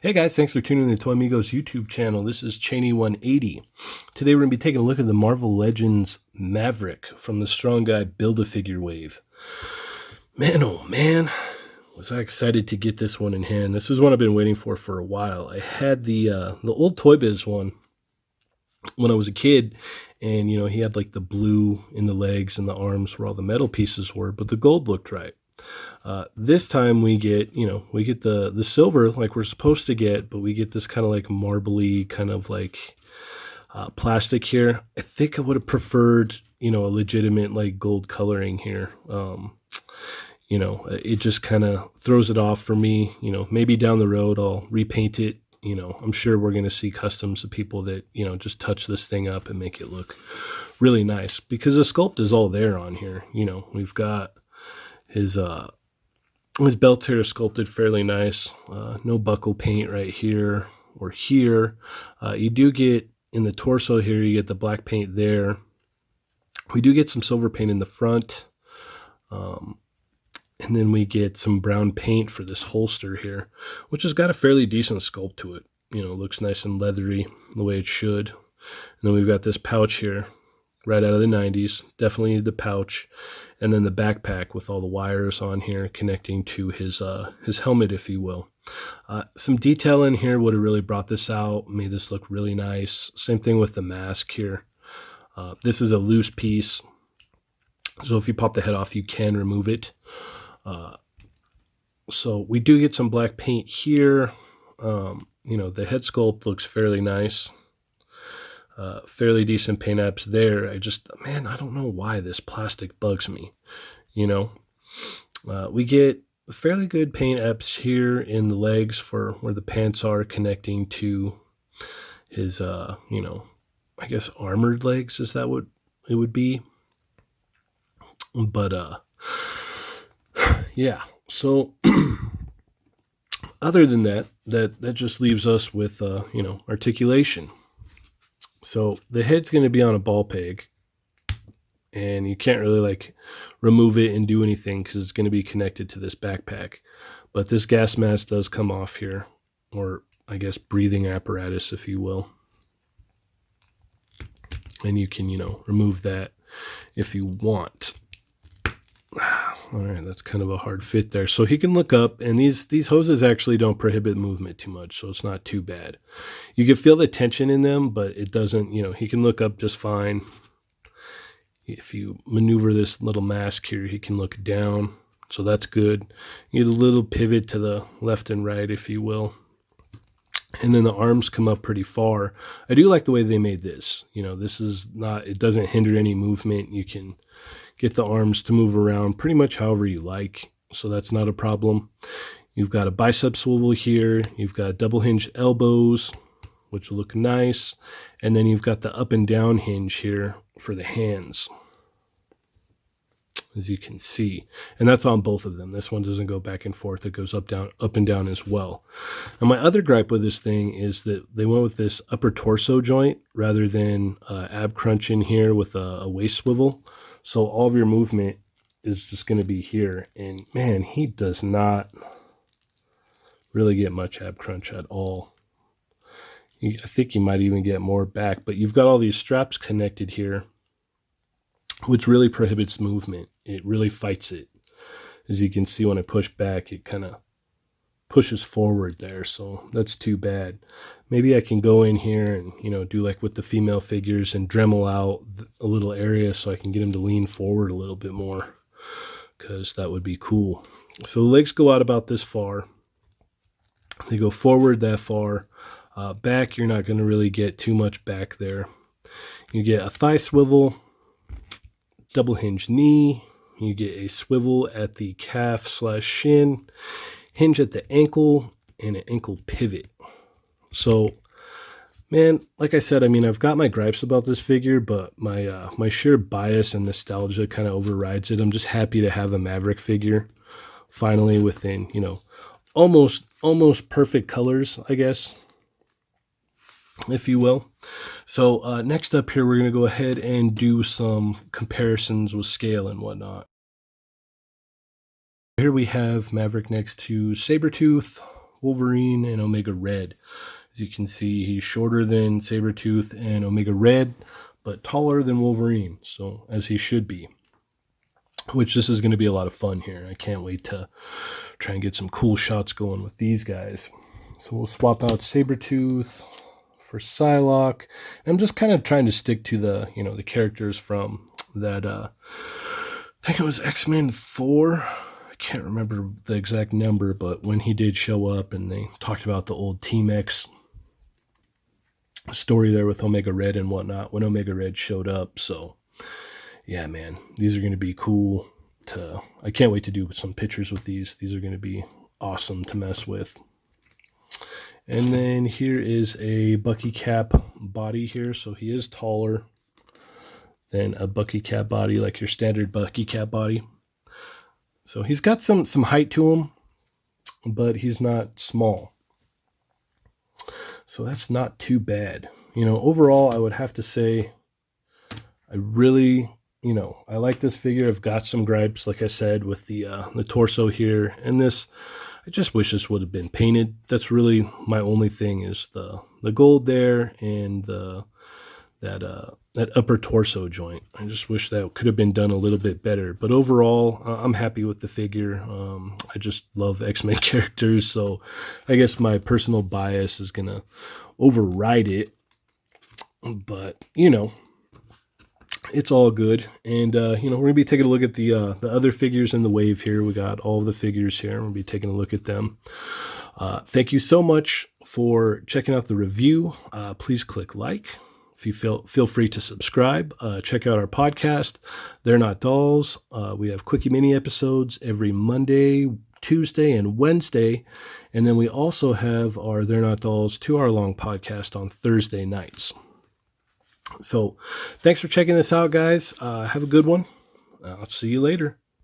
Hey guys, thanks for tuning in to the Toy Amigos YouTube channel. This is Cheney180. Today we're going to be taking a look at the Marvel Legends Maverick from the Strong Guy Build-A-Figure wave. Man, oh man, was I excited to get this one in hand. This is one I've been waiting for a while. I had the old Toy Biz one when I was a kid, and he had like the blue in the legs and the arms where all the metal pieces were, but the gold looked right. This time we get the silver like we're supposed to get, but we get this kind of like marbly kind of like plastic here. I think I would have preferred, a legitimate like gold coloring here. It just kind of throws it off for me. Maybe down the road I'll repaint it. I'm sure we're going to see customs of people that, just touch this thing up and make it look really nice, because the sculpt is all there on here. We've got his belts here are sculpted fairly nice. No buckle paint right here or here. You do get in the torso here, you get the black paint there. We do get some silver paint in the front. And then we get some brown paint for this holster here, which has got a fairly decent sculpt to it. Looks nice and leathery the way it should. And then we've got this pouch here, right out of the 90s. Definitely need the pouch. And then the backpack with all the wires on here connecting to his helmet, if you will. Some detail in here would have really brought this out, made this look really nice. Same thing with the mask here. This is a loose piece, so if you pop the head off, you can remove it. So we do get some black paint here. The head sculpt looks fairly nice. Fairly decent paint apps there. I don't know why this plastic bugs me. We get fairly good paint apps here in the legs for where the pants are connecting to his, I guess armored legs. Is that what it would be? But, yeah. So other than that just leaves us with, articulation. So the head's going to be on a ball peg, and you can't really like remove it and do anything because it's going to be connected to this backpack. But this gas mask does come off here, or I guess breathing apparatus, if you will. And you can, remove that if you want. All right, that's kind of a hard fit there. So he can look up, and these hoses actually don't prohibit movement too much, so it's not too bad. You can feel the tension in them, but it doesn't, he can look up just fine. If you maneuver this little mask here, he can look down, so that's good. You get a little pivot to the left and right, if you will. And then the arms come up pretty far. I do like the way they made this. This is not, it doesn't hinder any movement. You can get the arms to move around pretty much however you like, so that's not a problem. You've got a bicep swivel here. You've got double hinge elbows, which look nice. And then you've got the up and down hinge here for the hands, as you can see. And that's on both of them. This one doesn't go back and forth. It goes up and down as well. And my other gripe with this thing is that they went with this upper torso joint rather than ab crunch in here with a waist swivel. So all of your movement is just going to be here. And man, he does not really get much ab crunch at all. I think you might even get more back, but you've got all these straps connected here, which really prohibits movement. It really fights it. As you can see, when I push back, it kind of pushes forward there. So that's too bad. Maybe I can go in here and, do like with the female figures and Dremel out a little area so I can get him to lean forward a little bit more, because that would be cool. So the legs go out about this far. They go forward that far. Back, you're not going to really get too much back there. You get a thigh swivel, double hinge knee. You get a swivel at the calf/shin, hinge at the ankle, and an ankle pivot. So, man, like I said, I've got my gripes about this figure, but my sheer bias and nostalgia kind of overrides it. I'm just happy to have a Maverick figure finally within, almost perfect colors, I guess, if you will. So next up here, we're going to go ahead and do some comparisons with scale and whatnot. Here we have Maverick next to Sabretooth, Wolverine and Omega Red. As you can see, he's shorter than Sabretooth and Omega Red, but taller than Wolverine, so as he should be. Which this is going to be a lot of fun here. I can't wait to try and get some cool shots going with these guys. So we'll swap out Sabretooth for Psylocke. I'm just kind of trying to stick to the, the characters from that, I think it was X-Men 4. I can't remember the exact number, but when he did show up and they talked about the old Team X story there with Omega Red and whatnot when Omega Red showed up. So yeah, man, these are going to be cool I can't wait to do some pictures with these. These are going to be awesome to mess with. And then here is a Bucky Cap body here. So he is taller than a Bucky Cap body, like your standard Bucky Cap body. So he's got some height to him, but he's not small. So that's not too bad. Overall, I would have to say I really, I like this figure. I've got some gripes, like I said, with the torso here. And this, I just wish this would have been painted. That's really my only thing is the gold there and that upper torso joint. I just wish that could have been done a little bit better. But overall, I'm happy with the figure. I just love X-Men characters, so I guess my personal bias is going to override it. But, it's all good. And, we're going to be taking a look at the other figures in the wave here. We got all the figures here. We're going to be taking a look at them. Thank you so much for checking out the review. Please click like. If you feel free to subscribe, check out our podcast, They're Not Dolls. We have quickie mini episodes every Monday, Tuesday, and Wednesday. And then we also have our They're Not Dolls 2-hour-long podcast on Thursday nights. So thanks for checking this out, guys. Have a good one. I'll see you later.